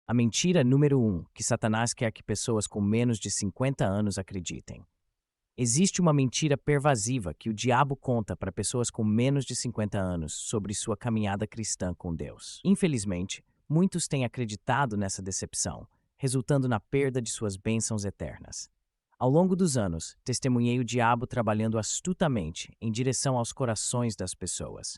A mentira número 1 que Satanás quer que pessoas com menos de 50 anos acreditem. Existe uma mentira pervasiva que o diabo conta para pessoas com menos de 50 anos sobre sua caminhada cristã com Deus. Infelizmente, muitos têm acreditado nessa decepção, resultando na perda de suas bênçãos eternas. Ao longo dos anos, testemunhei o diabo trabalhando astutamente em direção aos corações das pessoas,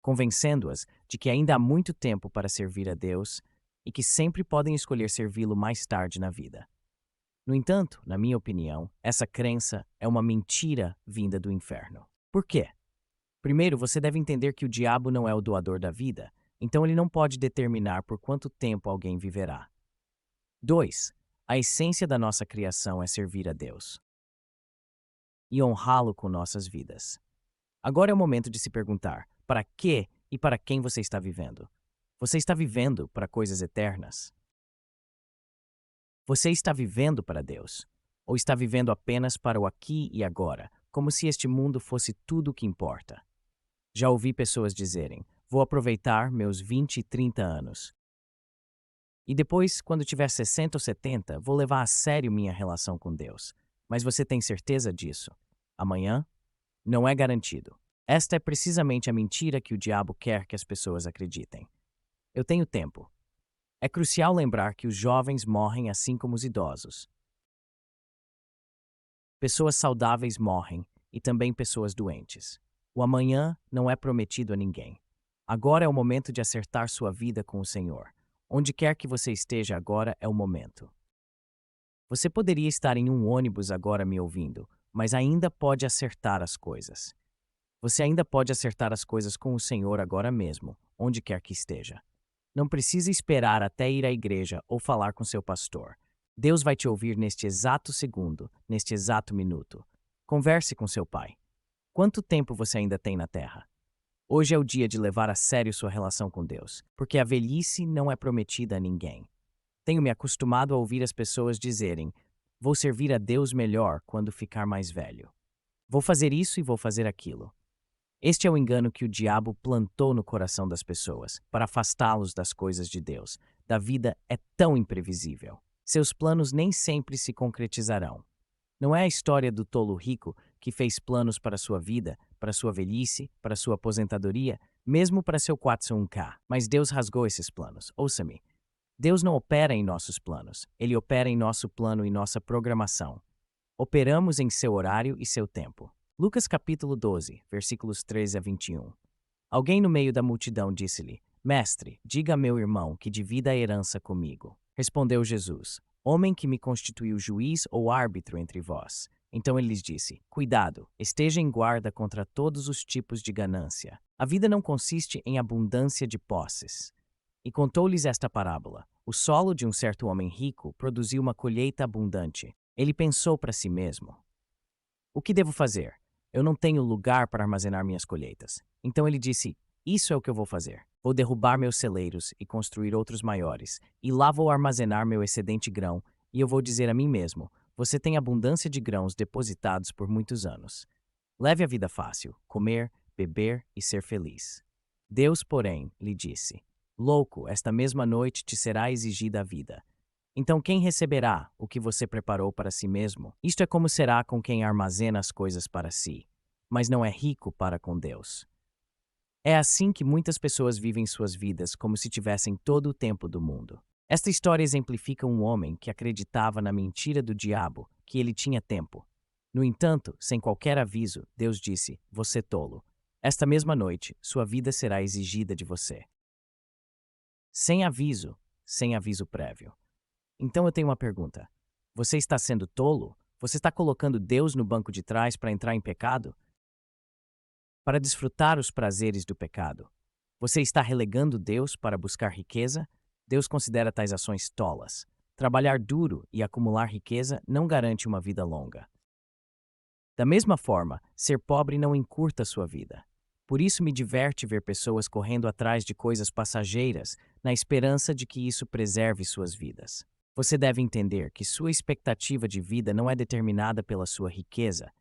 convencendo-as de que ainda há muito tempo para servir a Deus e que sempre podem escolher servi-lo mais tarde na vida. No entanto, na minha opinião, essa crença é uma mentira vinda do inferno. Por quê? Primeiro, você deve entender que o diabo não é o doador da vida, então ele não pode determinar por quanto tempo alguém viverá. 2. A essência da nossa criação é servir a Deus e honrá-lo com nossas vidas. Agora é o momento de se perguntar: para que e para quem você está vivendo? Você está vivendo para coisas eternas? Você está vivendo para Deus? Ou está vivendo apenas para o aqui e agora, como se este mundo fosse tudo o que importa? Já ouvi pessoas dizerem: vou aproveitar meus 20 e 30 anos. E depois, quando tiver 60 ou 70, vou levar a sério minha relação com Deus. Mas você tem certeza disso? Amanhã? Não é garantido. Esta é precisamente a mentira que o diabo quer que as pessoas acreditem. Eu tenho tempo. É crucial lembrar que os jovens morrem assim como os idosos. Pessoas saudáveis morrem e também pessoas doentes. O amanhã não é prometido a ninguém. Agora é o momento de acertar sua vida com o Senhor. Onde quer que você esteja agora é o momento. Você poderia estar em um ônibus agora me ouvindo, mas ainda pode acertar as coisas. Você ainda pode acertar as coisas com o Senhor agora mesmo, onde quer que esteja. Não precisa esperar até ir à igreja ou falar com seu pastor. Deus vai te ouvir neste exato segundo, neste exato minuto. Converse com seu pai. Quanto tempo você ainda tem na terra? Hoje é o dia de levar a sério sua relação com Deus, porque a velhice não é prometida a ninguém. Tenho me acostumado a ouvir as pessoas dizerem: vou servir a Deus melhor quando ficar mais velho. Vou fazer isso e vou fazer aquilo. Este é o engano que o diabo plantou no coração das pessoas, para afastá-los das coisas de Deus. Da vida é tão imprevisível. Seus planos nem sempre se concretizarão. Não é a história do tolo rico que fez planos para sua vida, para sua velhice, para sua aposentadoria, mesmo para seu 401k. Mas Deus rasgou esses planos. Ouça-me. Deus não opera em nossos planos. Ele opera em nosso plano e nossa programação. Operamos em seu horário e seu tempo. Lucas capítulo 12, versículos 13 a 21. Alguém no meio da multidão disse-lhe: Mestre, diga a meu irmão que divida a herança comigo. Respondeu Jesus: Homem que me constituiu juiz ou árbitro entre vós. Então ele lhes disse: Cuidado, esteja em guarda contra todos os tipos de ganância. A vida não consiste em abundância de posses. E contou-lhes esta parábola: O solo de um certo homem rico produziu uma colheita abundante. Ele pensou para si mesmo: O que devo fazer? Eu não tenho lugar para armazenar minhas colheitas. Então ele disse: Isso é o que eu vou fazer. Vou derrubar meus celeiros e construir outros maiores, e lá vou armazenar meu excedente grão, e eu vou dizer a mim mesmo: Você tem abundância de grãos depositados por muitos anos. Leve a vida fácil, comer, beber e ser feliz. Deus, porém, lhe disse: Louco, esta mesma noite te será exigida a vida. Então quem receberá o que você preparou para si mesmo? Isto é como será com quem armazena as coisas para si, mas não é rico para com Deus. É assim que muitas pessoas vivem suas vidas como se tivessem todo o tempo do mundo. Esta história exemplifica um homem que acreditava na mentira do diabo, que ele tinha tempo. No entanto, sem qualquer aviso, Deus disse: Você tolo. Esta mesma noite, sua vida será exigida de você. Sem aviso prévio. Então eu tenho uma pergunta. Você está sendo tolo? Você está colocando Deus no banco de trás para entrar em pecado? Para desfrutar os prazeres do pecado? Você está relegando Deus para buscar riqueza? Deus considera tais ações tolas. Trabalhar duro e acumular riqueza não garante uma vida longa. Da mesma forma, ser pobre não encurta sua vida. Por isso me diverte ver pessoas correndo atrás de coisas passageiras, na esperança de que isso preserve suas vidas. Você deve entender que sua expectativa de vida não é determinada pela sua riqueza,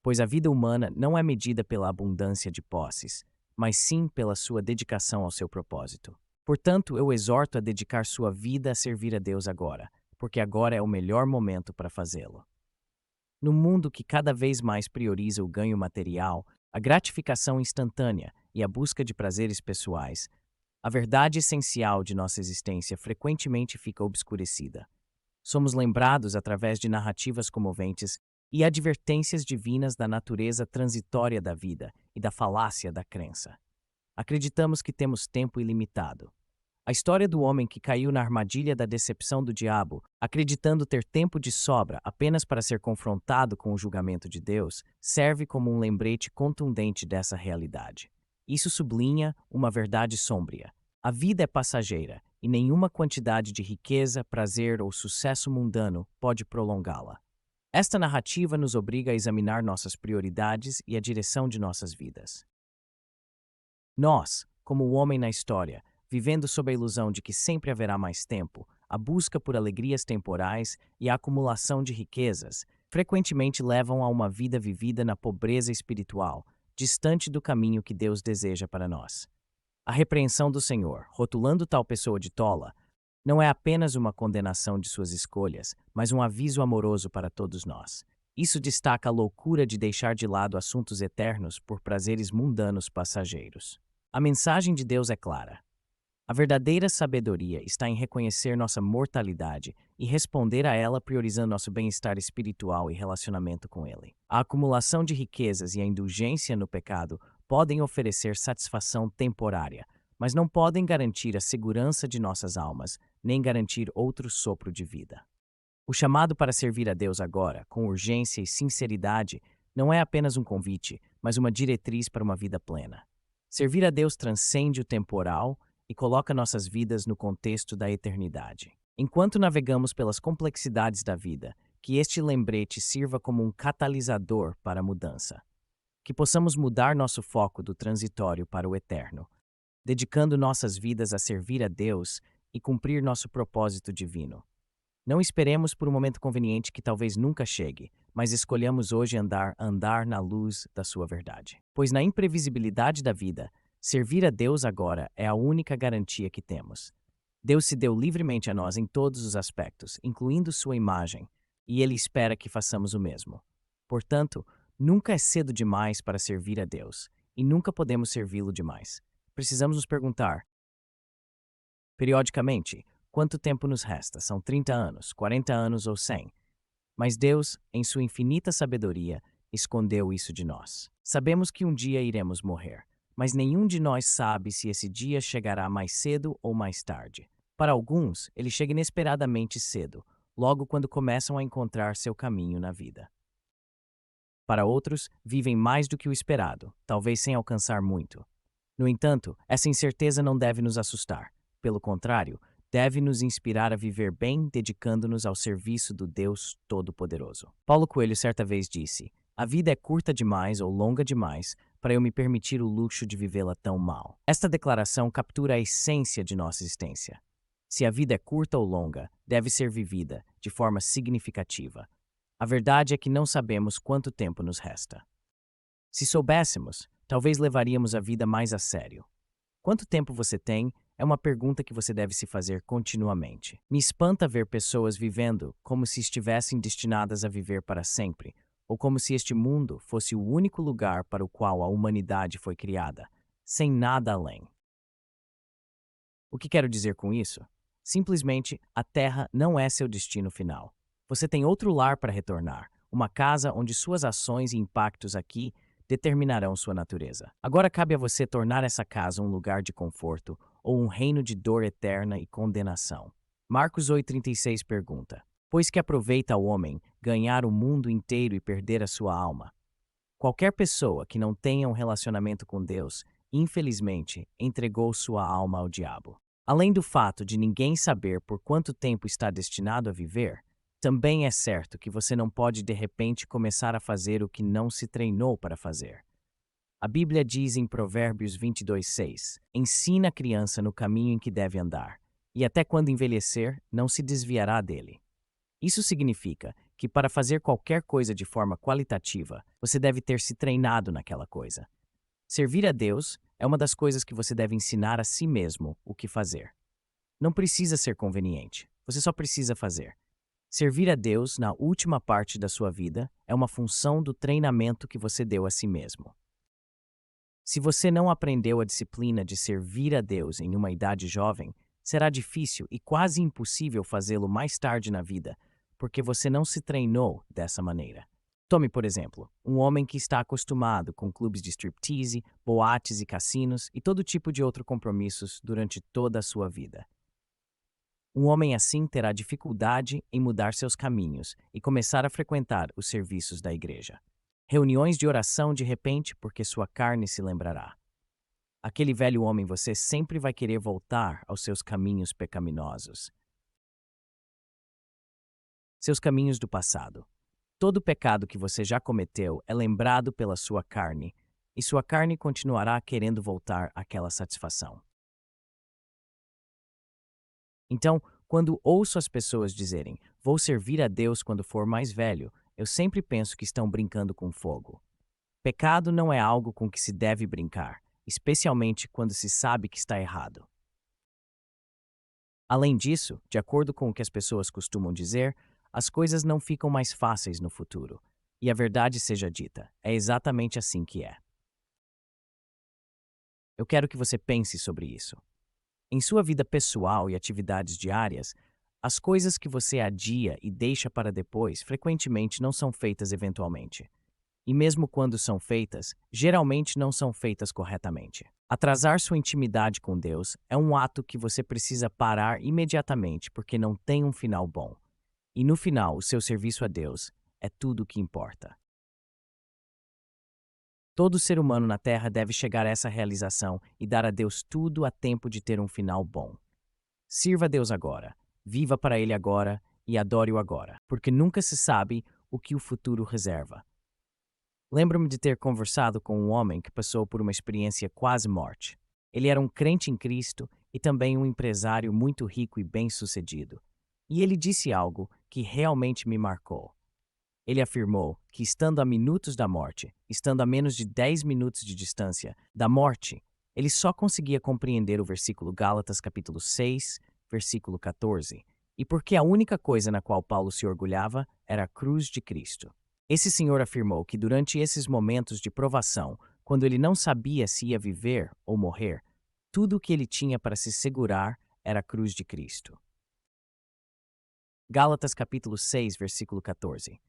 pois a vida humana não é medida pela abundância de posses, mas sim pela sua dedicação ao seu propósito. Portanto, eu exorto a dedicar sua vida a servir a Deus agora, porque agora é o melhor momento para fazê-lo. No mundo que cada vez mais prioriza o ganho material, a gratificação instantânea e a busca de prazeres pessoais, a verdade essencial de nossa existência frequentemente fica obscurecida. Somos lembrados através de narrativas comoventes e advertências divinas da natureza transitória da vida e da falácia da crença. Acreditamos que temos tempo ilimitado. A história do homem que caiu na armadilha da decepção do diabo, acreditando ter tempo de sobra apenas para ser confrontado com o julgamento de Deus, serve como um lembrete contundente dessa realidade. Isso sublinha uma verdade sômbria. A vida é passageira e nenhuma quantidade de riqueza, prazer ou sucesso mundano pode prolongá-la. Esta narrativa nos obriga a examinar nossas prioridades e a direção de nossas vidas. Nós, como o homem na história, vivendo sob a ilusão de que sempre haverá mais tempo, a busca por alegrias temporais e a acumulação de riquezas, frequentemente levam a uma vida vivida na pobreza espiritual, distante do caminho que Deus deseja para nós. A repreensão do Senhor, rotulando tal pessoa de tola, não é apenas uma condenação de suas escolhas, mas um aviso amoroso para todos nós. Isso destaca a loucura de deixar de lado assuntos eternos por prazeres mundanos passageiros. A mensagem de Deus é clara. A verdadeira sabedoria está em reconhecer nossa mortalidade e responder a ela priorizando nosso bem-estar espiritual e relacionamento com Ele. A acumulação de riquezas e a indulgência no pecado podem oferecer satisfação temporária, mas não podem garantir a segurança de nossas almas, nem garantir outro sopro de vida. O chamado para servir a Deus agora, com urgência e sinceridade, não é apenas um convite, mas uma diretriz para uma vida plena. Servir a Deus transcende o temporal e coloca nossas vidas no contexto da eternidade. Enquanto navegamos pelas complexidades da vida, que este lembrete sirva como um catalisador para a mudança. Que possamos mudar nosso foco do transitório para o eterno, dedicando nossas vidas a servir a Deus e cumprir nosso propósito divino. Não esperemos por um momento conveniente que talvez nunca chegue, mas escolhamos hoje andar na luz da sua verdade. Pois na imprevisibilidade da vida, servir a Deus agora é a única garantia que temos. Deus se deu livremente a nós em todos os aspectos, incluindo sua imagem, e Ele espera que façamos o mesmo. Portanto, nunca é cedo demais para servir a Deus, e nunca podemos servi-lo demais. Precisamos nos perguntar, periodicamente, quanto tempo nos resta? São 30 anos, 40 anos ou 100? Mas Deus, em sua infinita sabedoria, escondeu isso de nós. Sabemos que um dia iremos morrer, mas nenhum de nós sabe se esse dia chegará mais cedo ou mais tarde. Para alguns, ele chega inesperadamente cedo, logo quando começam a encontrar seu caminho na vida. Para outros, vivem mais do que o esperado, talvez sem alcançar muito. No entanto, essa incerteza não deve nos assustar. Pelo contrário, deve nos inspirar a viver bem, dedicando-nos ao serviço do Deus Todo-Poderoso. Paulo Coelho certa vez disse: "A vida é curta demais ou longa demais para eu me permitir o luxo de vivê-la tão mal." Esta declaração captura a essência de nossa existência. Se a vida é curta ou longa, deve ser vivida de forma significativa. A verdade é que não sabemos quanto tempo nos resta. Se soubéssemos, talvez levaríamos a vida mais a sério. Quanto tempo você tem é uma pergunta que você deve se fazer continuamente. Me espanta ver pessoas vivendo como se estivessem destinadas a viver para sempre, ou como se este mundo fosse o único lugar para o qual a humanidade foi criada, sem nada além. O que quero dizer com isso? Simplesmente, a Terra não é seu destino final. Você tem outro lar para retornar, uma casa onde suas ações e impactos aqui determinarão sua natureza. Agora cabe a você tornar essa casa um lugar de conforto ou um reino de dor eterna e condenação. Marcos 8,36 pergunta: "Pois que aproveita ao homem ganhar o mundo inteiro e perder a sua alma?" Qualquer pessoa que não tenha um relacionamento com Deus, infelizmente, entregou sua alma ao diabo. Além do fato de ninguém saber por quanto tempo está destinado a viver, também é certo que você não pode de repente começar a fazer o que não se treinou para fazer. A Bíblia diz em Provérbios 22:6: "Ensina a criança no caminho em que deve andar, e até quando envelhecer, não se desviará dele." Isso significa que para fazer qualquer coisa de forma qualitativa, você deve ter se treinado naquela coisa. Servir a Deus é uma das coisas que você deve ensinar a si mesmo o que fazer. Não precisa ser conveniente, você só precisa fazer. Servir a Deus na última parte da sua vida é uma função do treinamento que você deu a si mesmo. Se você não aprendeu a disciplina de servir a Deus em uma idade jovem, será difícil e quase impossível fazê-lo mais tarde na vida, porque você não se treinou dessa maneira. Tome, por exemplo, um homem que está acostumado com clubes de striptease, boates e cassinos e todo tipo de outros compromissos durante toda a sua vida. Um homem assim terá dificuldade em mudar seus caminhos e começar a frequentar os serviços da igreja. Reuniões de oração de repente, porque sua carne se lembrará. Aquele velho homem, você sempre vai querer voltar aos seus caminhos pecaminosos. Seus caminhos do passado. Todo pecado que você já cometeu é lembrado pela sua carne, e sua carne continuará querendo voltar àquela satisfação. Então, quando ouço as pessoas dizerem, vou servir a Deus quando for mais velho, eu sempre penso que estão brincando com fogo. Pecado não é algo com que se deve brincar, especialmente quando se sabe que está errado. Além disso, de acordo com o que as pessoas costumam dizer, as coisas não ficam mais fáceis no futuro. E a verdade seja dita, é exatamente assim que é. Eu quero que você pense sobre isso. Em sua vida pessoal e atividades diárias, as coisas que você adia e deixa para depois frequentemente não são feitas eventualmente. E mesmo quando são feitas, geralmente não são feitas corretamente. Atrasar sua intimidade com Deus é um ato que você precisa parar imediatamente porque não tem um final bom. E no final, o seu serviço a Deus é tudo o que importa. Todo ser humano na Terra deve chegar a essa realização e dar a Deus tudo a tempo de ter um final bom. Sirva a Deus agora, viva para Ele agora e adore-o agora, porque nunca se sabe o que o futuro reserva. Lembro-me de ter conversado com um homem que passou por uma experiência quase morte. Ele era um crente em Cristo e também um empresário muito rico e bem-sucedido. E ele disse algo que realmente me marcou. Ele afirmou que, estando a minutos da morte, estando a menos de 10 minutos de distância da morte, ele só conseguia compreender o versículo Gálatas capítulo 6, versículo 14, e porque a única coisa na qual Paulo se orgulhava era a cruz de Cristo. Esse senhor afirmou que durante esses momentos de provação, quando ele não sabia se ia viver ou morrer, tudo o que ele tinha para se segurar era a cruz de Cristo. Gálatas capítulo 6, versículo 14.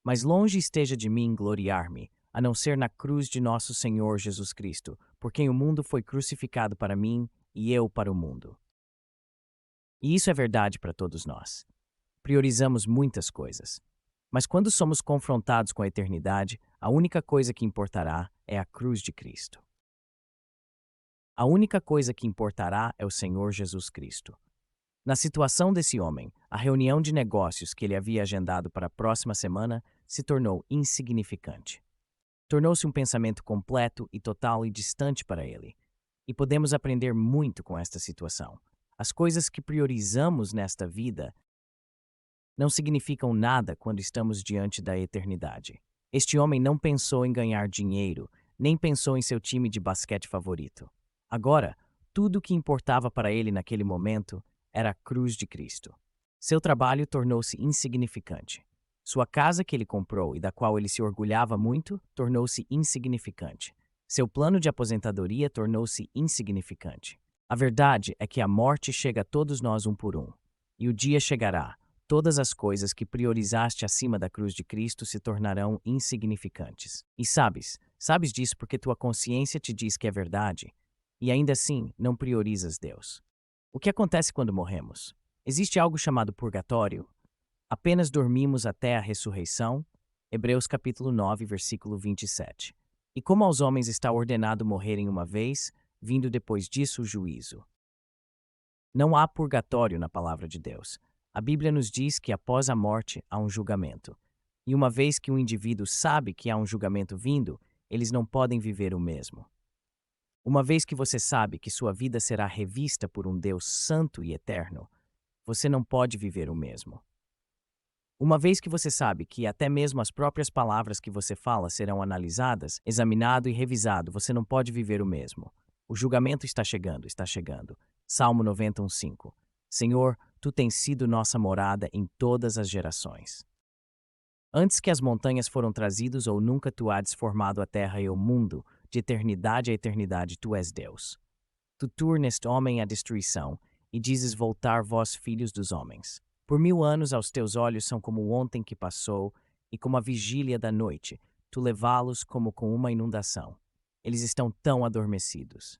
Mas longe esteja de mim gloriar-me, a não ser na cruz de nosso Senhor Jesus Cristo, por quem o mundo foi crucificado para mim e eu para o mundo. E isso é verdade para todos nós. Priorizamos muitas coisas. Mas quando somos confrontados com a eternidade, a única coisa que importará é a cruz de Cristo. A única coisa que importará é o Senhor Jesus Cristo. Na situação desse homem, a reunião de negócios que ele havia agendado para a próxima semana se tornou insignificante. Tornou-se um pensamento completo e total e distante para ele. E podemos aprender muito com esta situação. As coisas que priorizamos nesta vida não significam nada quando estamos diante da eternidade. Este homem não pensou em ganhar dinheiro, nem pensou em seu time de basquete favorito. Agora, tudo o que importava para ele naquele momento era a cruz de Cristo. Seu trabalho tornou-se insignificante. Sua casa que ele comprou e da qual ele se orgulhava muito tornou-se insignificante. Seu plano de aposentadoria tornou-se insignificante. A verdade é que a morte chega a todos nós um por um. E o dia chegará. Todas as coisas que priorizaste acima da cruz de Cristo se tornarão insignificantes. E sabes disso porque tua consciência te diz que é verdade. E ainda assim, não priorizas Deus. O que acontece quando morremos? Existe algo chamado purgatório? Apenas dormimos até a ressurreição? Hebreus capítulo 9, versículo 27. E como aos homens está ordenado morrerem uma vez, vindo depois disso o juízo. Não há purgatório na palavra de Deus. A Bíblia nos diz que após a morte há um julgamento. E uma vez que um indivíduo sabe que há um julgamento vindo, eles não podem viver o mesmo. Uma vez que você sabe que sua vida será revista por um Deus santo e eterno, você não pode viver o mesmo. Uma vez que você sabe que até mesmo as próprias palavras que você fala serão analisadas, examinado e revisado, você não pode viver o mesmo. O julgamento está chegando, está chegando. Salmo 91:5. Senhor, tu tens sido nossa morada em todas as gerações. Antes que as montanhas foram trazidos ou nunca tu hades formado a terra e o mundo, de eternidade a eternidade tu és Deus. Tu turnest homem à destruição, e dizes voltar vós filhos dos homens. Por 1000 anos aos teus olhos são como o ontem que passou, e como a vigília da noite, tu levá-los como com uma inundação. Eles estão tão adormecidos.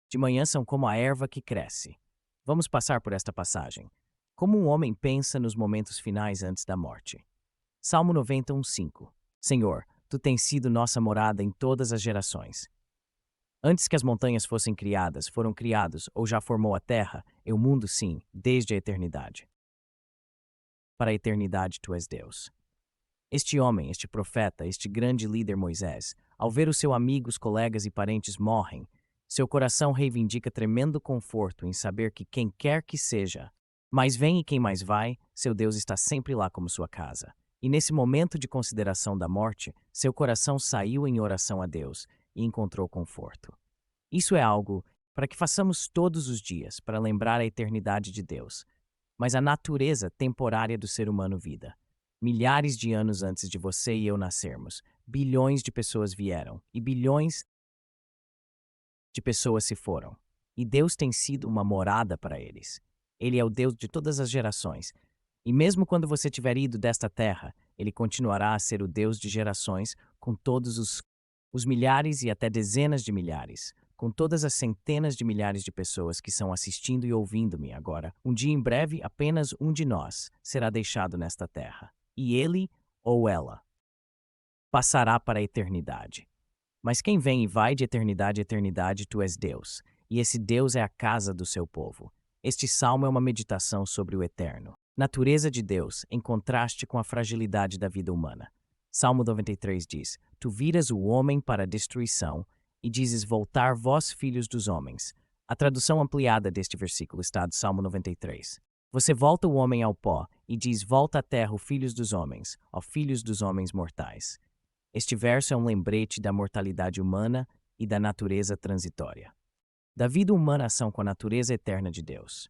De manhã são como a erva que cresce. Vamos passar por esta passagem. Como um homem pensa nos momentos finais antes da morte. Salmo 91:5. Senhor, tu tens sido nossa morada em todas as gerações. Antes que as montanhas fossem criadas, foram criados, ou já formou a terra, e o mundo sim, desde a eternidade. Para a eternidade tu és Deus. Este homem, este profeta, este grande líder Moisés, ao ver os seus amigos, colegas e parentes morrem, seu coração reivindica tremendo conforto em saber que quem quer que seja, mais vem e quem mais vai, seu Deus está sempre lá como sua casa. E nesse momento de consideração da morte, seu coração saiu em oração a Deus e encontrou conforto. Isso é algo para que façamos todos os dias, para lembrar a eternidade de Deus, mas a natureza temporária do ser humano vida. Milhares de anos antes de você e eu nascermos, bilhões de pessoas vieram e bilhões de pessoas se foram. E Deus tem sido uma morada para eles. Ele é o Deus de todas as gerações. E mesmo quando você tiver ido desta terra, ele continuará a ser o Deus de gerações, com todos os milhares e até dezenas de milhares, com todas as centenas de milhares de pessoas que estão assistindo e ouvindo-me agora. Um dia em breve, apenas um de nós será deixado nesta terra. E ele ou ela passará para a eternidade. Mas quem vem e vai de eternidade a eternidade, tu és Deus, e esse Deus é a casa do seu povo. Este salmo é uma meditação sobre o eterno. Natureza de Deus, em contraste com a fragilidade da vida humana. Salmo 93 diz: Tu viras o homem para a destruição, e dizes voltar vós filhos dos homens. A tradução ampliada deste versículo está do Salmo 93. Você volta o homem ao pó, e diz volta à terra, filhos dos homens, ó filhos dos homens mortais. Este verso é um lembrete da mortalidade humana e da natureza transitória. Da vida humana ação com a natureza eterna de Deus.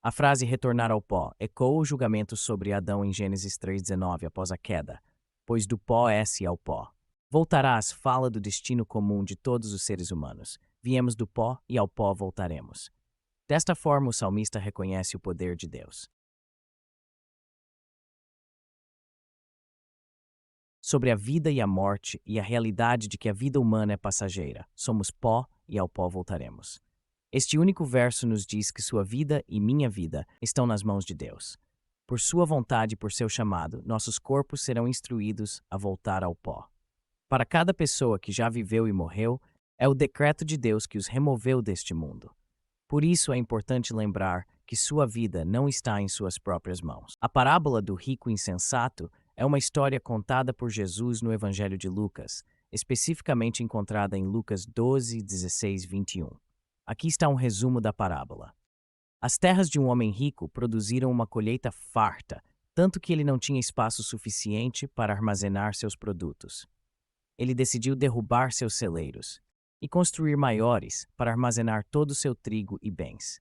A frase retornar ao pó ecoa o julgamento sobre Adão em Gênesis 3:19 após a queda, pois do pó é-se ao pó. Voltarás fala do destino comum de todos os seres humanos. Viemos do pó e ao pó voltaremos. Desta forma, o salmista reconhece o poder de Deus. Sobre a vida e a morte e a realidade de que a vida humana é passageira. Somos pó e ao pó voltaremos. Este único verso nos diz que sua vida e minha vida estão nas mãos de Deus. Por sua vontade e por seu chamado, nossos corpos serão instruídos a voltar ao pó. Para cada pessoa que já viveu e morreu, é o decreto de Deus que os removeu deste mundo. Por isso é importante lembrar que sua vida não está em suas próprias mãos. A parábola do rico insensato é uma história contada por Jesus no Evangelho de Lucas, especificamente encontrada em Lucas 12, 16, 21. Aqui está um resumo da parábola. As terras de um homem rico produziram uma colheita farta, tanto que ele não tinha espaço suficiente para armazenar seus produtos. Ele decidiu derrubar seus celeiros e construir maiores para armazenar todo o seu trigo e bens.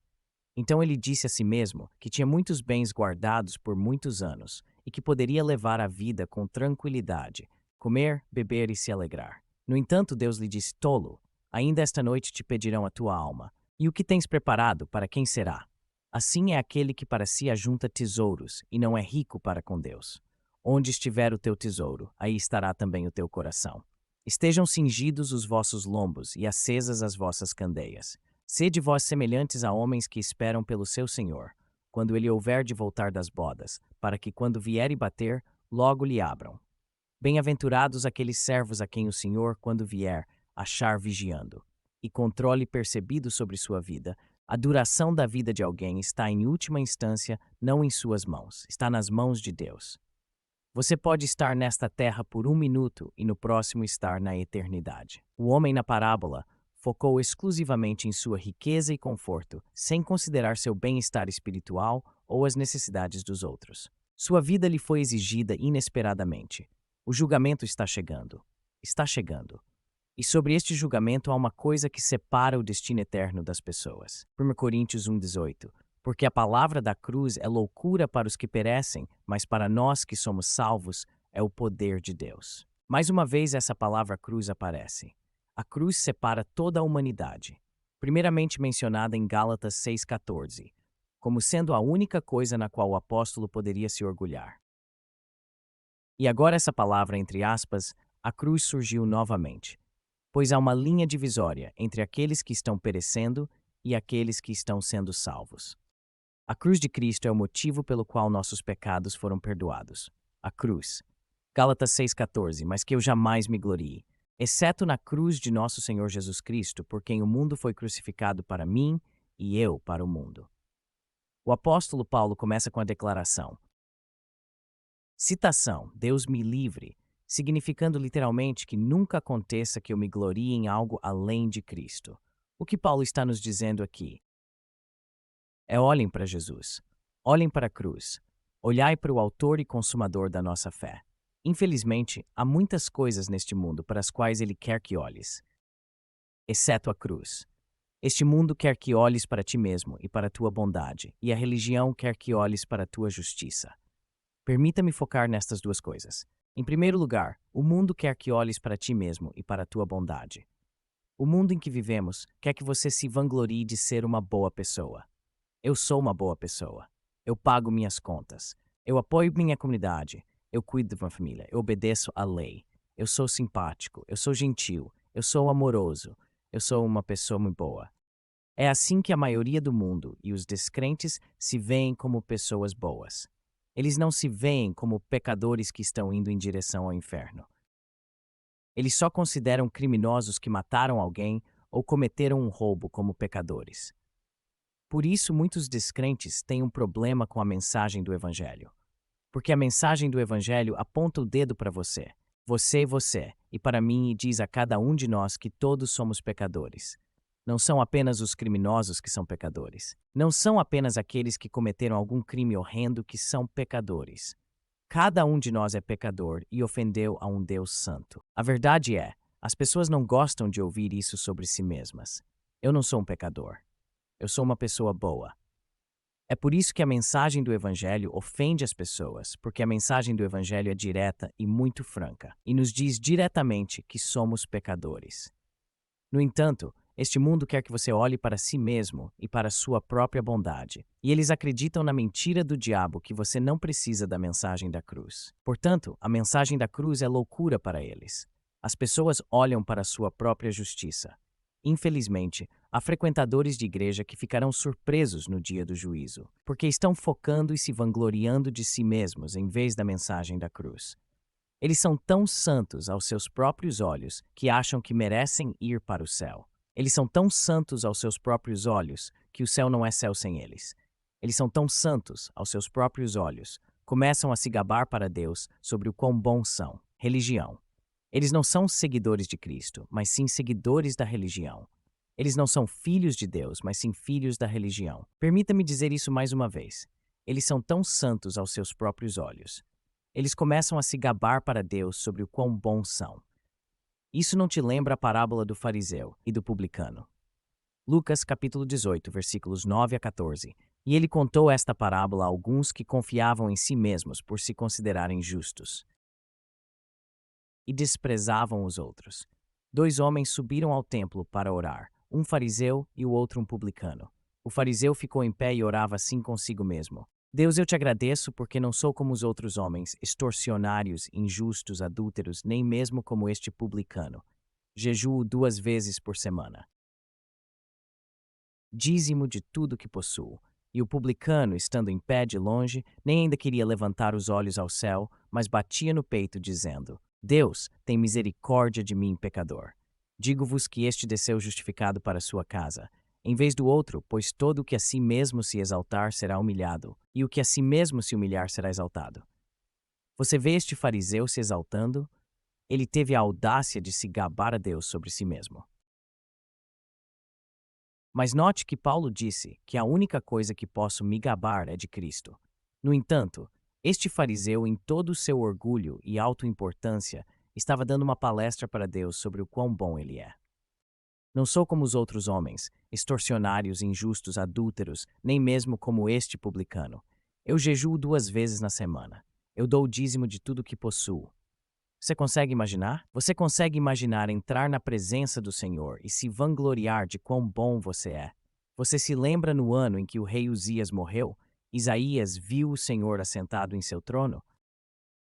Então ele disse a si mesmo que tinha muitos bens guardados por muitos anos e que poderia levar a vida com tranquilidade, comer, beber e se alegrar. No entanto, Deus lhe disse: Tolo, ainda esta noite te pedirão a tua alma. E o que tens preparado, para quem será? Assim é aquele que para si ajunta tesouros e não é rico para com Deus. Onde estiver o teu tesouro, aí estará também o teu coração. Estejam cingidos os vossos lombos e acesas as vossas candeias. Sede vós semelhantes a homens que esperam pelo seu Senhor, quando ele houver de voltar das bodas, para que quando vier e bater, logo lhe abram. Bem-aventurados aqueles servos a quem o Senhor, quando vier, achar vigiando, e controle percebido sobre sua vida. A duração da vida de alguém está em última instância não em suas mãos, está nas mãos de Deus. Você pode estar nesta terra por 1 minuto e no próximo estar na eternidade. O homem na parábola focou exclusivamente em sua riqueza e conforto, sem considerar seu bem-estar espiritual ou as necessidades dos outros. Sua vida lhe foi exigida inesperadamente. O julgamento está chegando. Está chegando. E sobre este julgamento há uma coisa que separa o destino eterno das pessoas. 1 Coríntios 1,18. Porque a palavra da cruz é loucura para os que perecem, mas para nós que somos salvos é o poder de Deus. Mais uma vez essa palavra cruz aparece. A cruz separa toda a humanidade, primeiramente mencionada em Gálatas 6,14, como sendo a única coisa na qual o apóstolo poderia se orgulhar. E agora essa palavra, entre aspas, a cruz surgiu novamente, pois há uma linha divisória entre aqueles que estão perecendo e aqueles que estão sendo salvos. A cruz de Cristo é o motivo pelo qual nossos pecados foram perdoados. A cruz. Gálatas 6,14, mas que eu jamais me glorie, exceto na cruz de nosso Senhor Jesus Cristo, por quem o mundo foi crucificado para mim e eu para o mundo. O apóstolo Paulo começa com a declaração. Citação, Deus me livre, significando literalmente que nunca aconteça que eu me glorie em algo além de Cristo. O que Paulo está nos dizendo aqui é: olhem para Jesus, olhem para a cruz, olhai para o autor e consumador da nossa fé. Infelizmente, há muitas coisas neste mundo para as quais ele quer que olhes, exceto a cruz. Este mundo quer que olhes para ti mesmo e para a tua bondade, e a religião quer que olhes para a tua justiça. Permita-me focar nestas duas coisas. Em primeiro lugar, o mundo quer que olhes para ti mesmo e para a tua bondade. O mundo em que vivemos quer que você se vanglorie de ser uma boa pessoa. Eu sou uma boa pessoa. Eu pago minhas contas. Eu apoio minha comunidade. Eu cuido da minha família. Eu obedeço à lei. Eu sou simpático. Eu sou gentil. Eu sou amoroso. Eu sou uma pessoa muito boa. É assim que a maioria do mundo e os descrentes se veem como pessoas boas. Eles não se veem como pecadores que estão indo em direção ao inferno. Eles só consideram criminosos que mataram alguém ou cometeram um roubo como pecadores. Por isso, muitos descrentes têm um problema com a mensagem do Evangelho. Porque a mensagem do Evangelho aponta o dedo para você, e para mim, e diz a cada um de nós que todos somos pecadores. Não são apenas os criminosos que são pecadores. Não são apenas aqueles que cometeram algum crime horrendo que são pecadores. Cada um de nós é pecador e ofendeu a um Deus santo. A verdade é, as pessoas não gostam de ouvir isso sobre si mesmas. Eu não sou um pecador. Eu sou uma pessoa boa. É por isso que a mensagem do Evangelho ofende as pessoas, porque a mensagem do Evangelho é direta e muito franca, e nos diz diretamente que somos pecadores. No entanto, este mundo quer que você olhe para si mesmo e para sua própria bondade, e eles acreditam na mentira do diabo que você não precisa da mensagem da cruz. Portanto, a mensagem da cruz é loucura para eles. As pessoas olham para sua própria justiça. Infelizmente, há frequentadores de igreja que ficarão surpresos no dia do juízo, porque estão focando e se vangloriando de si mesmos em vez da mensagem da cruz. Eles são tão santos aos seus próprios olhos que acham que merecem ir para o céu. Eles são tão santos aos seus próprios olhos que o céu não é céu sem eles. Eles são tão santos aos seus próprios olhos, começam a se gabar para Deus sobre o quão bons são. Religião. Eles não são seguidores de Cristo, mas sim seguidores da religião. Eles não são filhos de Deus, mas sim filhos da religião. Permita-me dizer isso mais uma vez. Eles são tão santos aos seus próprios olhos. Eles começam a se gabar para Deus sobre o quão bons são. Isso não te lembra a parábola do fariseu e do publicano? Lucas capítulo 18, versículos 9 a 14. E ele contou esta parábola a alguns que confiavam em si mesmos por se considerarem justos e desprezavam os outros. 2 homens subiram ao templo para orar, um fariseu e o outro um publicano. O fariseu ficou em pé e orava assim consigo mesmo: Deus, eu te agradeço porque não sou como os outros homens, extorsionários, injustos, adúlteros, nem mesmo como este publicano. Jejuo 2 vezes por semana. Dízimo de tudo que possuo. E o publicano, estando em pé de longe, nem ainda queria levantar os olhos ao céu, mas batia no peito, dizendo: Deus, tem misericórdia de mim, pecador. Digo-vos que este desceu justificado para sua casa, em vez do outro, pois todo o que a si mesmo se exaltar será humilhado, e o que a si mesmo se humilhar será exaltado. Você vê este fariseu se exaltando? Ele teve a audácia de se gabar a Deus sobre si mesmo. Mas note que Paulo disse que a única coisa que posso me gabar é de Cristo. No entanto, este fariseu, em todo o seu orgulho e autoimportância, estava dando uma palestra para Deus sobre o quão bom Ele é. Não sou como os outros homens, extorsionários, injustos, adúlteros, nem mesmo como este publicano. Eu jejuo 2 vezes na semana. Eu dou o dízimo de tudo que possuo. Você consegue imaginar? Você consegue imaginar entrar na presença do Senhor e se vangloriar de quão bom você é? Você se lembra no ano em que o rei Uzias morreu? Isaías viu o Senhor assentado em seu trono?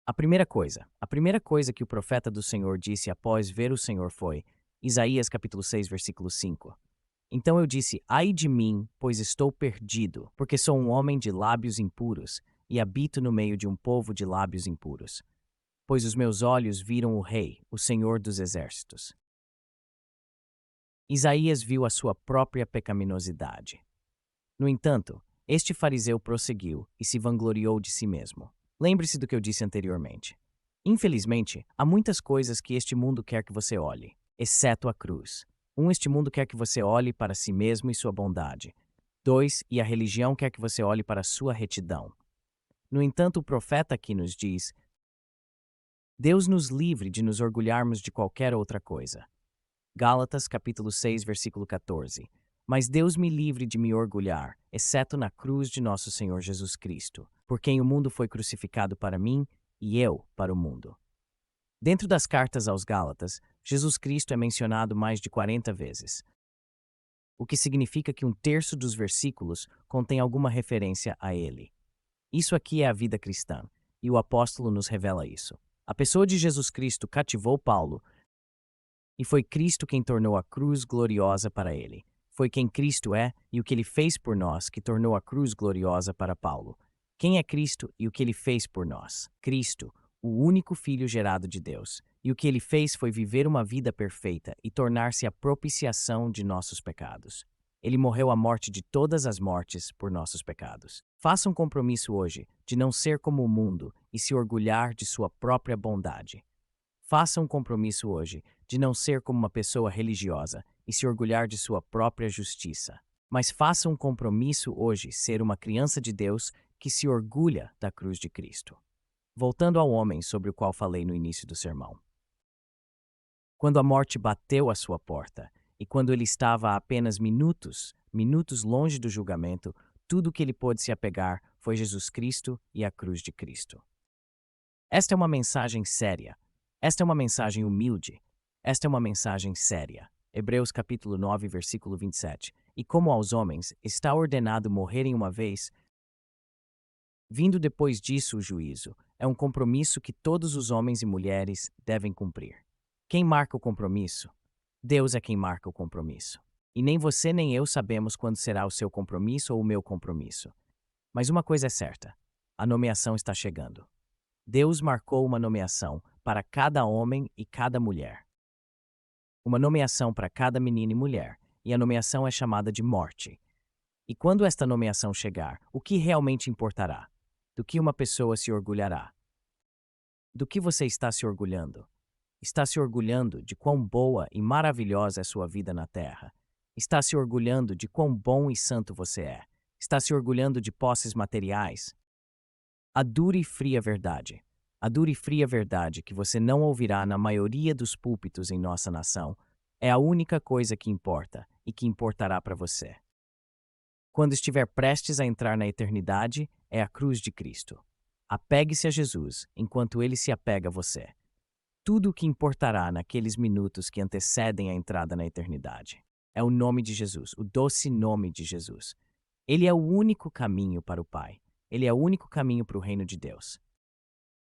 A primeira coisa que o profeta do Senhor disse após ver o Senhor foi, Isaías capítulo 6, versículo 5. Então eu disse, ai de mim, pois estou perdido, porque sou um homem de lábios impuros, e habito no meio de um povo de lábios impuros. Pois os meus olhos viram o Rei, o Senhor dos Exércitos. Isaías viu a sua própria pecaminosidade. No entanto, este fariseu prosseguiu e se vangloriou de si mesmo. Lembre-se do que eu disse anteriormente. Infelizmente, há muitas coisas que este mundo quer que você olhe, exceto a cruz. Este mundo quer que você olhe para si mesmo e sua bondade. 2, e a religião quer que você olhe para sua retidão. No entanto, o profeta aqui nos diz, Deus nos livre de nos orgulharmos de qualquer outra coisa. Gálatas capítulo 6, versículo 14. Mas Deus me livre de me orgulhar, exceto na cruz de nosso Senhor Jesus Cristo, por quem o mundo foi crucificado para mim e eu para o mundo. Dentro das cartas aos Gálatas, Jesus Cristo é mencionado mais de 40 vezes, o que significa que 1/3 dos versículos contém alguma referência a ele. Isso aqui é a vida cristã, e o apóstolo nos revela isso. A pessoa de Jesus Cristo cativou Paulo, e foi Cristo quem tornou a cruz gloriosa para ele. Foi quem Cristo é e o que ele fez por nós que tornou a cruz gloriosa para Paulo. Quem é Cristo e o que ele fez por nós? Cristo, o único Filho gerado de Deus. E o que ele fez foi viver uma vida perfeita e tornar-se a propiciação de nossos pecados. Ele morreu a morte de todas as mortes por nossos pecados. Faça um compromisso hoje de não ser como o mundo e se orgulhar de sua própria bondade. Faça um compromisso hoje de não ser como uma pessoa religiosa e se orgulhar de sua própria justiça. Mas faça um compromisso hoje ser uma criança de Deus que se orgulha da cruz de Cristo. Voltando ao homem sobre o qual falei no início do sermão. Quando a morte bateu à sua porta, e quando ele estava a apenas minutos longe do julgamento, tudo o que ele pôde se apegar foi Jesus Cristo e a cruz de Cristo. Esta é uma mensagem séria. Esta é uma mensagem humilde. Esta é uma mensagem séria. Hebreus capítulo 9, versículo 27. E como aos homens está ordenado morrerem uma vez, vindo depois disso o juízo, é um compromisso que todos os homens e mulheres devem cumprir. Quem marca o compromisso? Deus é quem marca o compromisso. E nem você nem eu sabemos quando será o seu compromisso ou o meu compromisso. Mas uma coisa é certa: a nomeação está chegando. Deus marcou uma nomeação para cada homem e cada mulher. Uma nomeação para cada menino e mulher, e a nomeação é chamada de morte. E quando esta nomeação chegar, o que realmente importará? Do que uma pessoa se orgulhará? Do que você está se orgulhando? Está se orgulhando de quão boa e maravilhosa é sua vida na terra? Está se orgulhando de quão bom e santo você é? Está se orgulhando de posses materiais? A dura e fria verdade. A dura e fria verdade que você não ouvirá na maioria dos púlpitos em nossa nação é a única coisa que importa e que importará para você. Quando estiver prestes a entrar na eternidade, é a cruz de Cristo. Apegue-se a Jesus enquanto ele se apega a você. Tudo o que importará naqueles minutos que antecedem a entrada na eternidade é o nome de Jesus, o doce nome de Jesus. Ele é o único caminho para o Pai. Ele é o único caminho para o reino de Deus.